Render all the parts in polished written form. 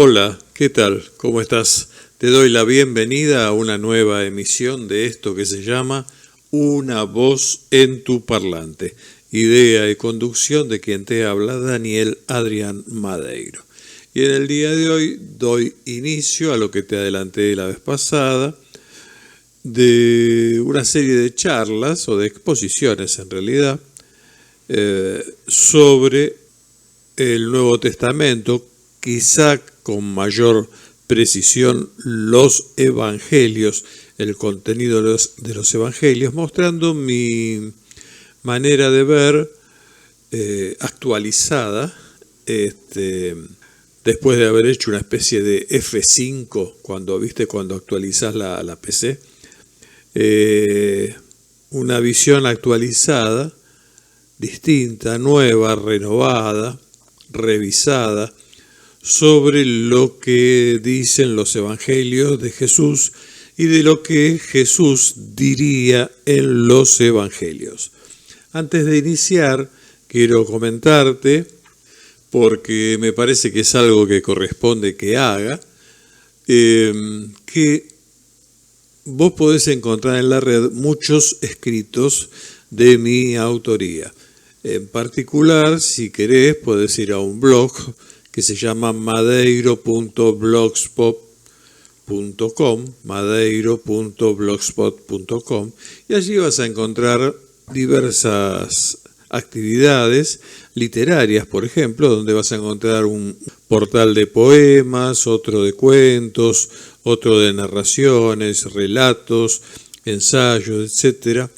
Hola, ¿qué tal? ¿Cómo estás? Te doy la bienvenida a una nueva emisión de esto que se llama Una voz en tu parlante. Idea y conducción de quien te habla, Daniel Adrián Madeiro. Y en el día de hoy doy inicio a lo que te adelanté la vez pasada, de una serie de charlas o de exposiciones en realidad sobre el Nuevo Testamento, quizá con mayor precisión los evangelios, el contenido de los evangelios, mostrando mi manera de ver actualizada, después de haber hecho una especie de F5 cuando actualizas la PC, una visión actualizada, distinta, nueva, renovada, revisada, sobre lo que dicen los evangelios de Jesús y de lo que Jesús diría en los evangelios. Antes de iniciar, quiero comentarte, porque me parece que es algo que corresponde que haga, que vos podés encontrar en la red muchos escritos de mi autoría. En particular, si querés, podés ir a un blog que se llama madeiro.blogspot.com, y allí vas a encontrar diversas actividades literarias, por ejemplo, donde vas a encontrar un portal de poemas, otro de cuentos, otro de narraciones, relatos, ensayos, etc.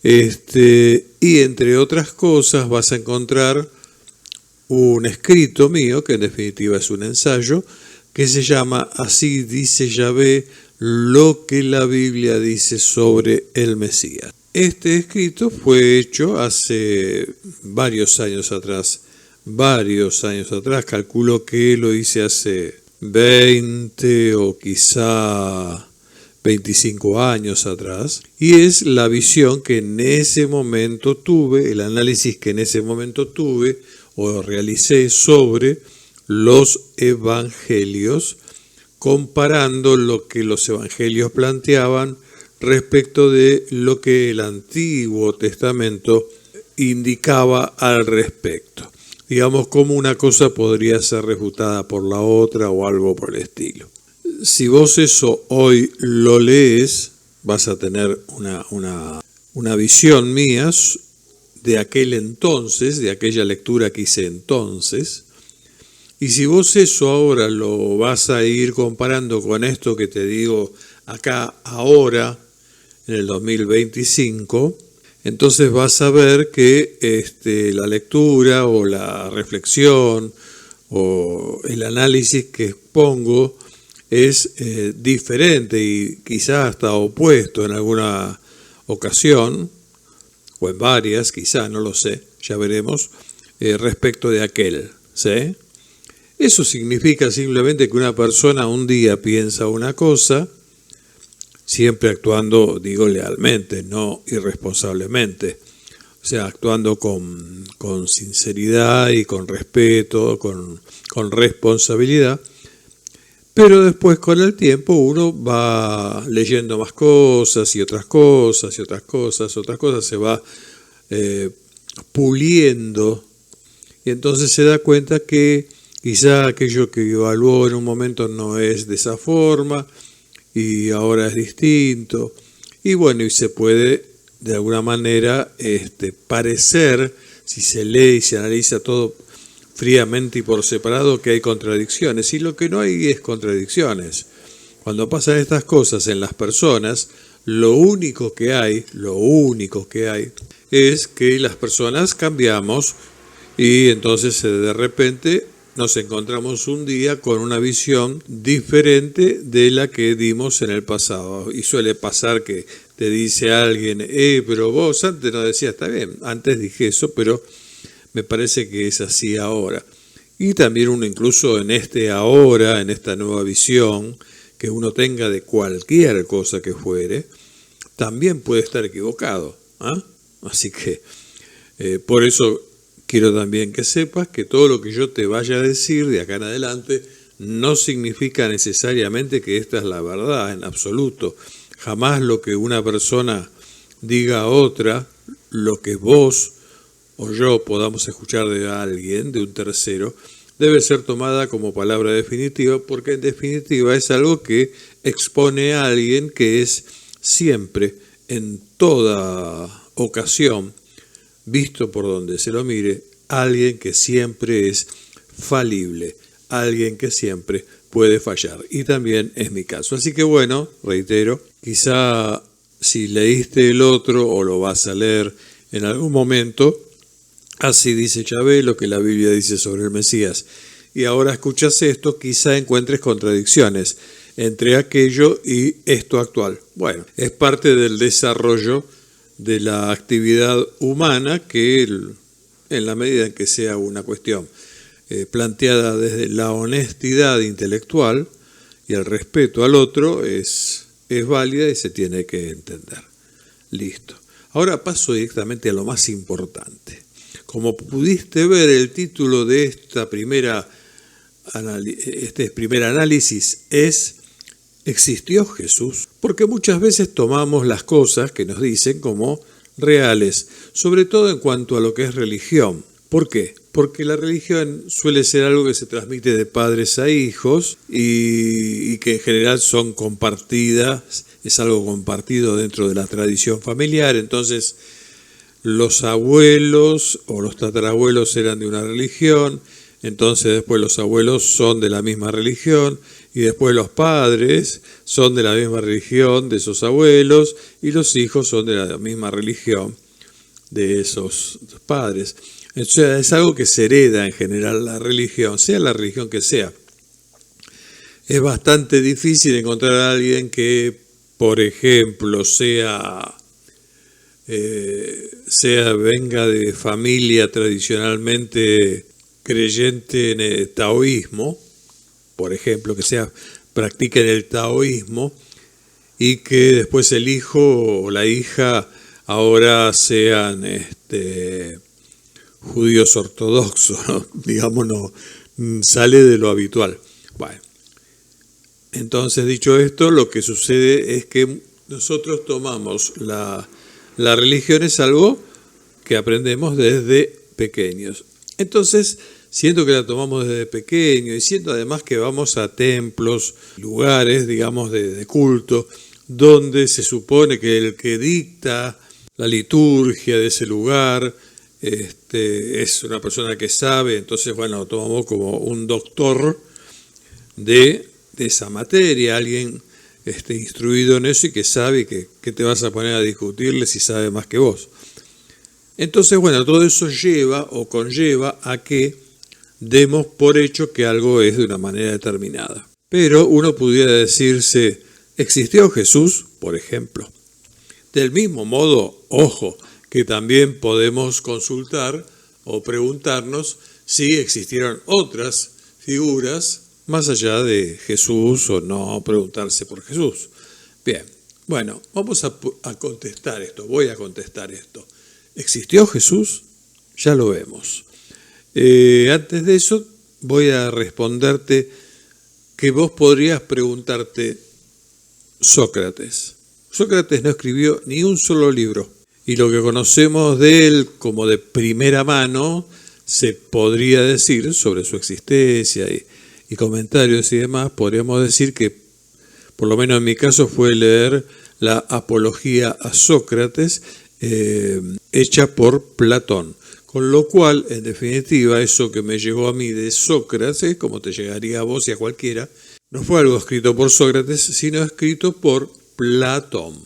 Y entre otras cosas vas a encontrar un escrito mío, que en definitiva es un ensayo, que se llama Así dice Yahvé, lo que la Biblia dice sobre el Mesías. Este escrito fue hecho hace varios años atrás, calculo que lo hice hace 20 o quizá 25 años atrás, y es la visión que en ese momento tuve, el análisis que en ese momento tuve o realicé sobre los evangelios, comparando lo que los evangelios planteaban respecto de lo que el Antiguo Testamento indicaba al respecto. Digamos, cómo una cosa podría ser refutada por la otra o algo por el estilo. Si vos eso hoy lo lees, vas a tener una visión mía de aquel entonces, de aquella lectura que hice entonces, y si vos eso ahora lo vas a ir comparando con esto que te digo acá ahora, en el 2025, entonces vas a ver que la lectura o la reflexión o el análisis que expongo es diferente y quizá hasta opuesto en alguna ocasión, o en varias, quizá, no lo sé, ya veremos, respecto de aquel, ¿sí? Eso significa simplemente que una persona un día piensa una cosa, siempre actuando, digo, lealmente, no irresponsablemente, o sea, actuando con sinceridad y con respeto, con responsabilidad, pero después con el tiempo uno va leyendo más cosas y otras cosas, se va puliendo, y entonces se da cuenta que quizá aquello que evaluó en un momento no es de esa forma y ahora es distinto, y bueno, y se puede de alguna manera parecer, si se lee y se analiza todo fríamente y por separado, que hay contradicciones, y lo que no hay es contradicciones. Cuando pasan estas cosas en las personas, lo único que hay es que las personas cambiamos y entonces de repente nos encontramos un día con una visión diferente de la que dimos en el pasado. Y suele pasar que te dice alguien, pero vos antes no decías, está bien, antes dije eso, pero me parece que es así ahora. Y también uno incluso en ahora, en esta nueva visión que uno tenga de cualquier cosa que fuere, también puede estar equivocado. Así que por eso quiero también que sepas que todo lo que yo te vaya a decir de acá en adelante no significa necesariamente que esta es la verdad en absoluto. Jamás lo que una persona diga a otra, lo que vos o yo podamos escuchar de alguien, de un tercero, debe ser tomada como palabra definitiva, porque en definitiva es algo que expone a alguien que es siempre, en toda ocasión, visto por donde se lo mire, alguien que siempre es falible, alguien que siempre puede fallar. Y también es mi caso. Así que bueno, reitero, quizá si leíste el otro o lo vas a leer en algún momento, así dice Chabelo, que la Biblia dice sobre el Mesías, y ahora escuchas esto, quizá encuentres contradicciones entre aquello y esto actual. Bueno, es parte del desarrollo de la actividad humana que, en la medida en que sea una cuestión planteada desde la honestidad intelectual y el respeto al otro, es válida y se tiene que entender. Listo. Ahora paso directamente a lo más importante. Como pudiste ver, el título de este primer análisis es ¿existió Jesús? Porque muchas veces tomamos las cosas que nos dicen como reales, sobre todo en cuanto a lo que es religión. ¿Por qué? Porque la religión suele ser algo que se transmite de padres a hijos y que en general son compartidas, es algo compartido dentro de la tradición familiar. Entonces, los abuelos o los tatarabuelos eran de una religión, entonces después los abuelos son de la misma religión, y después los padres son de la misma religión de esos abuelos, y los hijos son de la misma religión de esos padres. O sea, es algo que se hereda en general la religión, sea la religión que sea. Es bastante difícil encontrar a alguien que, por ejemplo, venga de familia tradicionalmente creyente en el taoísmo, por ejemplo, que practiquen el taoísmo y que después el hijo o la hija ahora sean judíos ortodoxos, ¿no? Digamos, no sale de lo habitual. Bueno, entonces, dicho esto, lo que sucede es que nosotros tomamos la religión, es algo que aprendemos desde pequeños. Entonces, siento que la tomamos desde pequeño y siento además que vamos a templos, lugares, digamos, de culto, donde se supone que el que dicta la liturgia de ese lugar es una persona que sabe, entonces, bueno, lo tomamos como un doctor de esa materia, alguien instruido en eso y que sabe que te vas a poner a discutirle si sabe más que vos. Entonces, bueno, todo eso lleva o conlleva a que demos por hecho que algo es de una manera determinada. Pero uno pudiera decirse, ¿existió Jesús, por ejemplo? Del mismo modo, ojo, que también podemos consultar o preguntarnos si existieron otras figuras más allá de Jesús o no preguntarse por Jesús. Bien, bueno, vamos a contestar esto, voy a contestar esto. ¿Existió Jesús? Ya lo vemos. Antes de eso, voy a responderte que vos podrías preguntarte, Sócrates. Sócrates no escribió ni un solo libro, y lo que conocemos de él como de primera mano se podría decir sobre su existencia y comentarios y demás, podríamos decir que, por lo menos en mi caso, fue leer la Apología a Sócrates, hecha por Platón. Con lo cual, en definitiva, eso que me llegó a mí de Sócrates, como te llegaría a vos y a cualquiera, no fue algo escrito por Sócrates, sino escrito por Platón.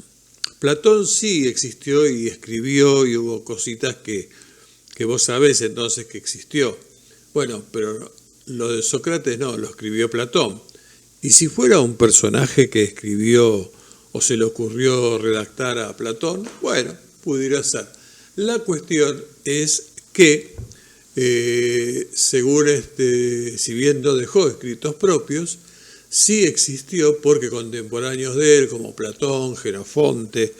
Platón sí existió y escribió y hubo cositas que vos sabés entonces que existió. Bueno, pero lo de Sócrates no, lo escribió Platón. Y si fuera un personaje que escribió o se le ocurrió redactar a Platón, bueno, pudiera ser. La cuestión es que, según si bien no dejó escritos propios, sí existió porque contemporáneos de él, como Platón, Jenofonte,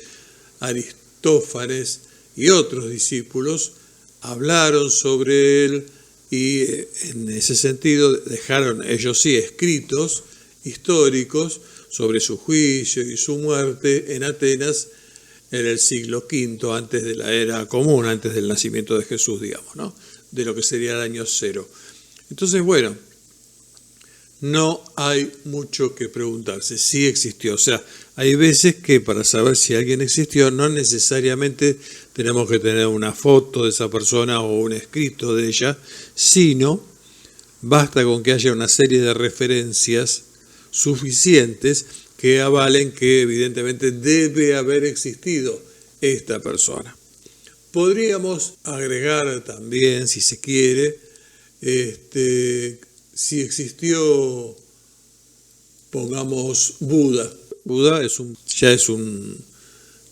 Aristófanes y otros discípulos, hablaron sobre él, y en ese sentido dejaron ellos sí escritos históricos sobre su juicio y su muerte en Atenas en el siglo V, antes de la era común, antes del nacimiento de Jesús, digamos, ¿no? De lo que sería el año 0. Entonces, bueno, no hay mucho que preguntarse, sí existió. O sea, hay veces que para saber si alguien existió, no necesariamente tenemos que tener una foto de esa persona o un escrito de ella, sino basta con que haya una serie de referencias suficientes que avalen que evidentemente debe haber existido esta persona. Podríamos agregar también, si se quiere, si existió, pongamos, Buda. Buda ya es un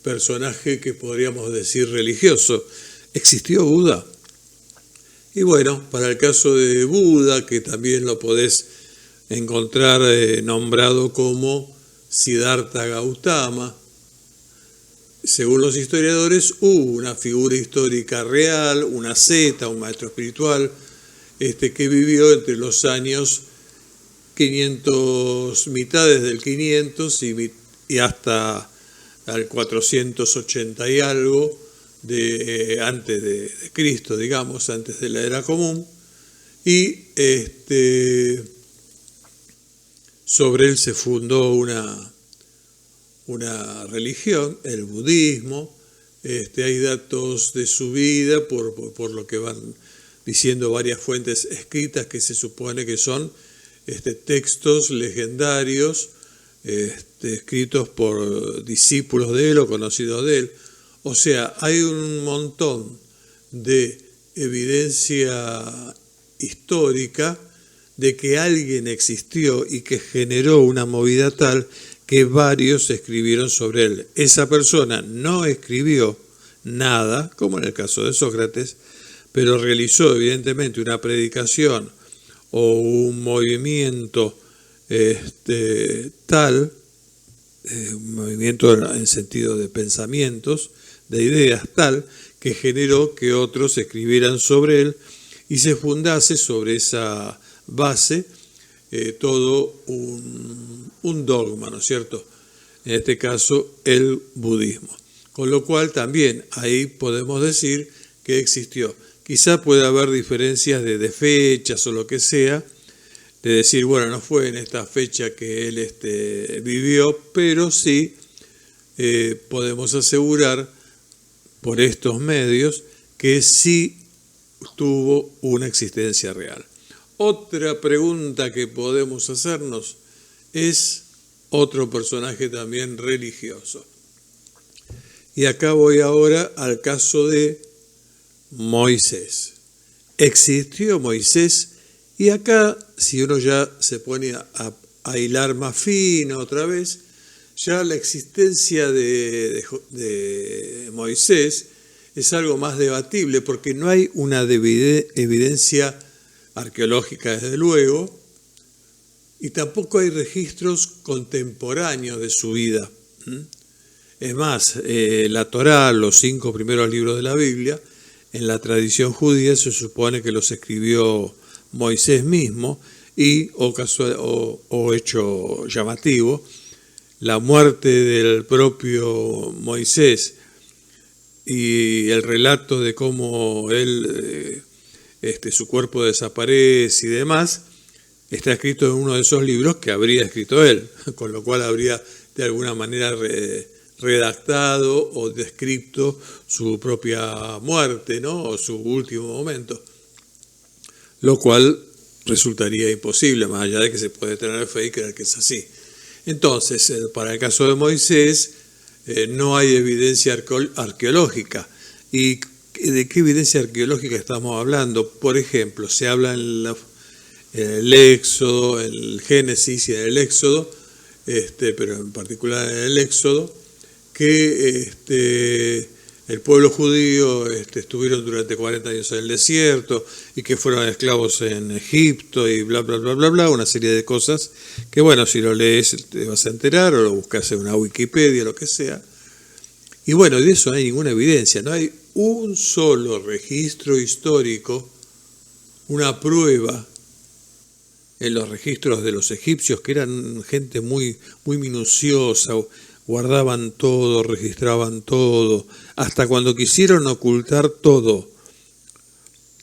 personaje que podríamos decir religioso. ¿Existió Buda? Y bueno, para el caso de Buda, que también lo podés encontrar nombrado como Siddhartha Gautama, según los historiadores hubo una figura histórica real, una seta, un maestro espiritual, que vivió entre los años 500, mitades del 500 y hasta al 480 y algo antes de Cristo, digamos, antes de la era común, y sobre él se fundó una religión, el budismo. Hay datos de su vida por lo que van diciendo varias fuentes escritas que se supone que son textos legendarios escritos por discípulos de él o conocidos de él. O sea, hay un montón de evidencia histórica de que alguien existió y que generó una movida tal que varios escribieron sobre él. Esa persona no escribió nada, como en el caso de Sócrates, pero realizó evidentemente una predicación o un movimiento tal, un movimiento en sentido de pensamientos, de ideas tal, que generó que otros escribieran sobre él y se fundase sobre esa base todo un dogma, ¿no es cierto? En este caso, el budismo. Con lo cual también ahí podemos decir que existió. Quizá pueda haber diferencias de fechas o lo que sea, de decir, bueno, no fue en esta fecha que él vivió, pero sí podemos asegurar por estos medios que sí tuvo una existencia real. Otra pregunta que podemos hacernos es otro personaje también religioso. Y acá voy ahora al caso de Moisés. ¿Existió Moisés? Y acá, si uno ya se pone a hilar más fino otra vez, ya la existencia de Moisés es algo más debatible porque no hay una evidencia arqueológica, desde luego, y tampoco hay registros contemporáneos de su vida. Es más, la Torá, los 5 primeros libros de la Biblia, en la tradición judía se supone que los escribió Moisés mismo y, o hecho llamativo, la muerte del propio Moisés y el relato de cómo él, su cuerpo desaparece y demás, está escrito en uno de esos libros que habría escrito él, con lo cual habría de alguna manera redactado o descrito su propia muerte, ¿no? O su último momento, lo cual resultaría imposible, más allá de que se puede tener fe y creer que es así. Entonces, para el caso de Moisés, no hay evidencia arqueológica. ¿Y de qué evidencia arqueológica estamos hablando? Por ejemplo, se habla en el Éxodo, en el Génesis y en el Éxodo, pero en particular en el Éxodo, que el pueblo judío estuvieron durante 40 años en el desierto y que fueron esclavos en Egipto y bla, bla, bla, bla, bla, una serie de cosas que, bueno, si lo lees te vas a enterar o lo buscas en una Wikipedia, lo que sea. Y bueno, de eso no hay ninguna evidencia, no hay un solo registro histórico, una prueba en los registros de los egipcios, que eran gente muy, muy minuciosa, guardaban todo, registraban todo, hasta cuando quisieron ocultar todo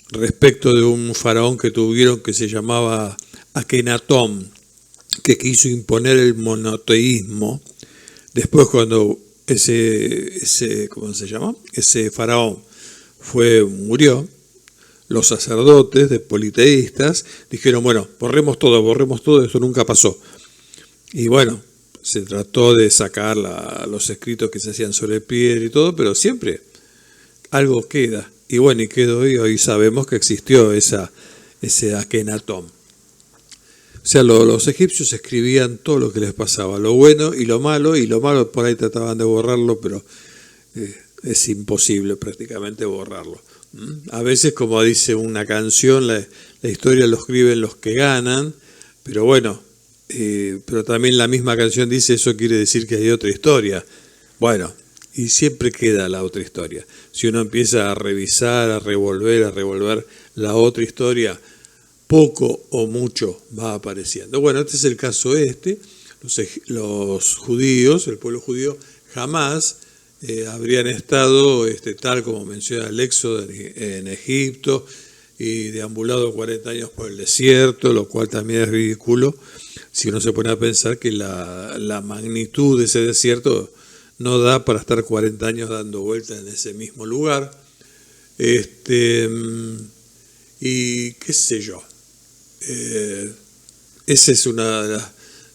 respecto de un faraón que tuvieron que se llamaba Akenatón, que quiso imponer el monoteísmo. Después, cuando ¿cómo se llama? Ese faraón murió, los sacerdotes de politeístas dijeron, bueno, borremos todo, esto nunca pasó. Y bueno, se trató de sacar los escritos que se hacían sobre piedra y todo, pero siempre algo queda. Y bueno, y quedó, y hoy sabemos que existió ese Akenatón. O sea, los egipcios escribían todo lo que les pasaba, lo bueno y lo malo por ahí trataban de borrarlo, pero es imposible prácticamente borrarlo. A veces, como dice una canción, la historia lo escriben los que ganan, pero bueno, pero también la misma canción dice, eso quiere decir que hay otra historia. Bueno, y siempre queda la otra historia. Si uno empieza a revisar, a revolver la otra historia, poco o mucho va apareciendo. Bueno, este es el caso los judíos, el pueblo judío, jamás habrían estado, tal como menciona el Éxodo en Egipto, y deambulado 40 años por el desierto, lo cual también es ridículo si uno se pone a pensar que la magnitud de ese desierto no da para estar 40 años dando vueltas en ese mismo lugar. Y qué sé yo. Esa es una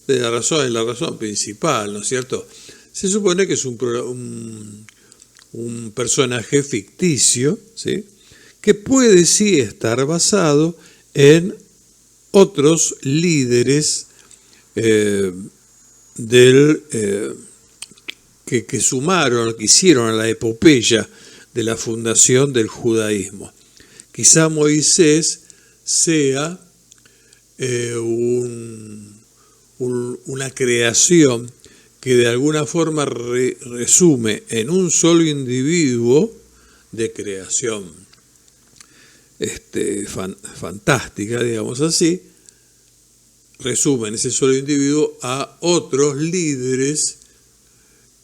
de las razones, la razón principal, ¿no es cierto? Se supone que es un personaje ficticio, ¿sí?, que puede sí estar basado en otros líderes que sumaron, que hicieron a la epopeya de la fundación del judaísmo. Quizá Moisés sea una creación que de alguna forma resume en un solo individuo de creación fantástica, digamos así, resume en ese solo individuo a otros líderes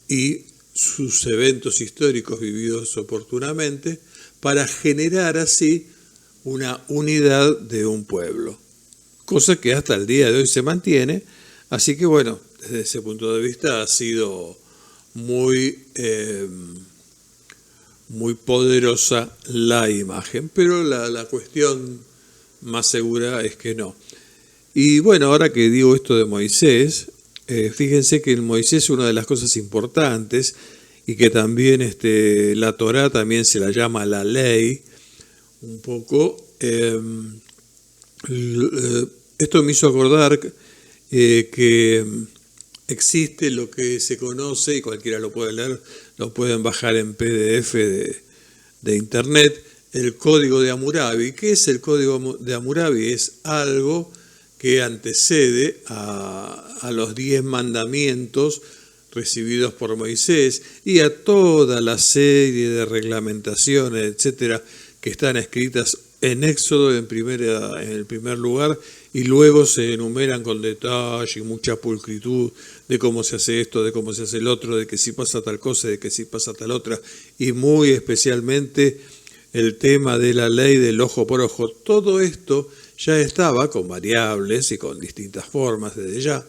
y sus eventos históricos vividos oportunamente para generar así una unidad de un pueblo, cosa que hasta el día de hoy se mantiene. Así que bueno, desde ese punto de vista ha sido muy poderosa la imagen, pero la cuestión más segura es que no. Y bueno, ahora que digo esto de Moisés, fíjense que en Moisés una de las cosas importantes, y que también la Torá también se la llama la ley, un poco, esto me hizo acordar que existe lo que se conoce, y cualquiera lo puede leer, lo pueden bajar en PDF de internet, el Código de Hammurabi. ¿Qué es el Código de Hammurabi? Es algo que antecede a los 10 mandamientos recibidos por Moisés y a toda la serie de reglamentaciones, etcétera, que están escritas en Éxodo en el primer lugar, y luego se enumeran con detalle y mucha pulcritud de cómo se hace esto, de cómo se hace el otro, de que si pasa tal cosa, de que si pasa tal otra, y muy especialmente el tema de la ley del ojo por ojo. Todo esto ya estaba con variables y con distintas formas desde ya.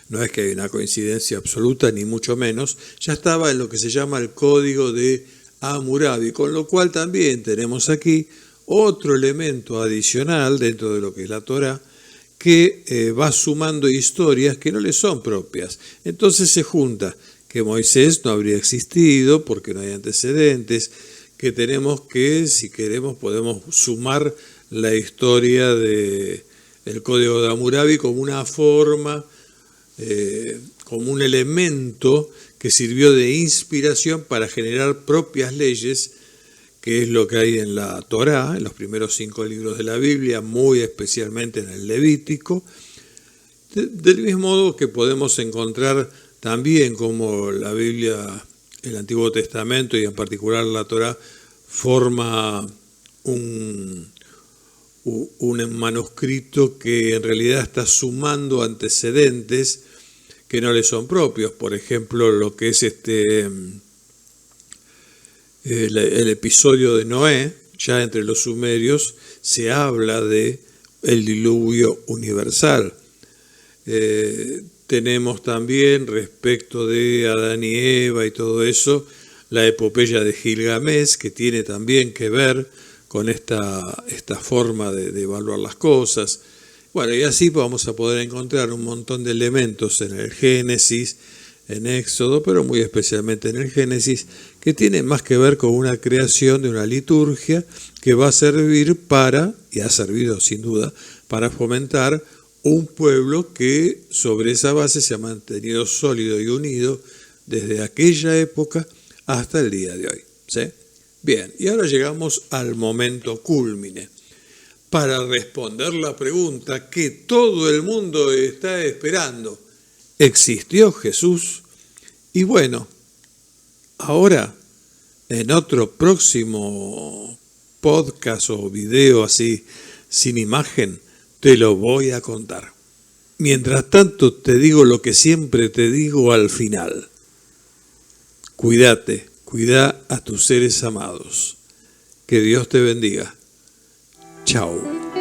No es que haya una coincidencia absoluta, ni mucho menos. Ya estaba en lo que se llama el Código de Hammurabi, con lo cual también tenemos aquí otro elemento adicional dentro de lo que es la Torá, que va sumando historias que no le son propias. Entonces se junta que Moisés no habría existido porque no hay antecedentes, que tenemos que, si queremos, podemos sumar la historia del Código de Hammurabi como una forma, como un elemento que sirvió de inspiración para generar propias leyes, que es lo que hay en la Torá, en los primeros 5 libros de la Biblia, muy especialmente en el Levítico, del mismo modo que podemos encontrar también como la Biblia, el Antiguo Testamento y en particular la Torá, forma un manuscrito que en realidad está sumando antecedentes que no le son propios. Por ejemplo, lo que es el episodio de Noé, ya entre los sumerios se habla de el diluvio universal. Tenemos también, respecto de Adán y Eva y todo eso, la epopeya de Gilgamesh, que tiene también que ver con esta forma de evaluar las cosas. Bueno, y así vamos a poder encontrar un montón de elementos en el Génesis, en Éxodo, pero muy especialmente en el Génesis, que tienen más que ver con una creación de una liturgia que va a servir para, y ha servido sin duda, para fomentar un pueblo que sobre esa base se ha mantenido sólido y unido desde aquella época hasta el día de hoy. ¿Sí? Bien, y ahora llegamos al momento cúlmine. Para responder la pregunta que todo el mundo está esperando, ¿existió Jesús? Y bueno, ahora en otro próximo podcast o video así sin imagen, te lo voy a contar. Mientras tanto te digo lo que siempre te digo al final. Cuídate, cuida a tus seres amados. Que Dios te bendiga. Chao.